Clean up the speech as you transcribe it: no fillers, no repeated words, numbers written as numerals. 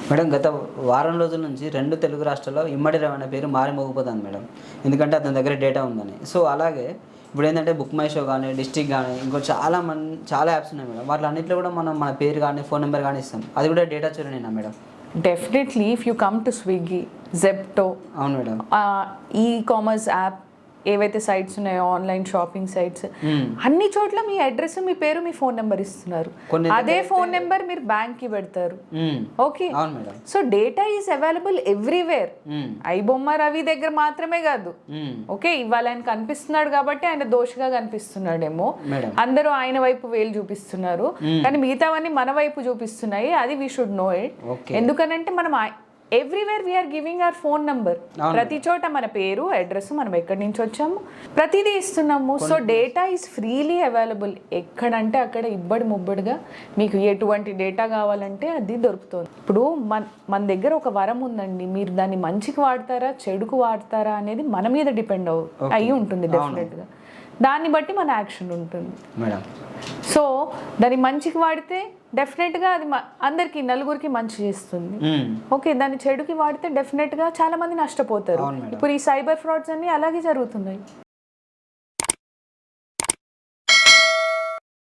Madam గత వారం రోజుల నుంచి 2 తెలుగు రాష్ట్రాల్లో ఇమ్మడి రవి అనే పేరు మోగిపోతుంది మేడం. ఎందుకంటే అతని దగ్గర డేటా ఉందని. సో అలాగే ఇప్పుడేంటంటే బుక్ మై షో గానీ, డిస్ట్రిక్ట్ గానీ ఇంకో చాలా యాప్స్ ఉన్నాయి మేడం. వాటిలన్నిట్లో కూడా మనం మన పేరు గానీ, ఫోన్ నెంబర్ గానీ ఇస్తాం. అది కూడా డేటా చోరీనేనా madam? Definitely if you come to Swiggy, Zepto, అవును మేడం. ఈ కామర్స్ యాప్ ఏవైతే సైట్స్ ఉన్నాయో ఆన్లైన్ షాపింగ్ సైట్స్ అన్ని చోట్ల మీ అడ్రస్, మీ పేరు, మీ ఫోన్ నెంబర్ ఇస్తున్నారు. అదే ఫోన్ నెంబర్ మీరు బ్యాంక్ కి పెడతారు. Okay, so data is available everywhere. IBomma Ravi దగ్గర మాత్రమే కాదు. ఓకే, ఇవాళ ఆయన కనిపిస్తున్నాడు కాబట్టి ఆయన దోషిగా కనిపిస్తున్నాడేమో, అందరూ ఆయన వైపు వేలు చూపిస్తున్నారు, కానీ మిగతావన్నీ మన వైపు చూపిస్తున్నాయి. అది వీ షుడ్ నో ఇట్. ఎందుకనంటే మనం everywhere we are giving our phone number. ప్రతి చోట మన పేరు, అడ్రస్, మనం ఎక్కడి నుంచి వచ్చాము, ప్రతిదీ ఇస్తున్నాము. So data is freely available. ఎక్కడంటే అక్కడ ఇబ్బడి ముబ్బడిగా మీకు ఎటువంటి డేటా కావాలంటే అది దొరుకుతుంది. ఇప్పుడు మన దగ్గర ఒక వరం ఉందండి, మీరు దాన్ని మంచికి వాడతారా చెడుకు వాడతారా అనేది మన మీద డిపెండ్ అయ్యి ఉంటుంది డెఫినెట్గా. దాన్ని బట్టి మన యాక్షన్ ఉంటుంది మేడం. సో దాన్ని మంచికి వాడితే డెఫినెట్గా అది అందరికి నలుగురికి మంచి చేస్తుంది. ఓకే, దాన్ని చెడుకి వాడితే డెఫినెట్గా చాలా మంది నష్టపోతారు. ఇప్పుడు ఈ సైబర్ ఫ్రాడ్స్ అన్ని అలాగే జరుగుతున్నాయి.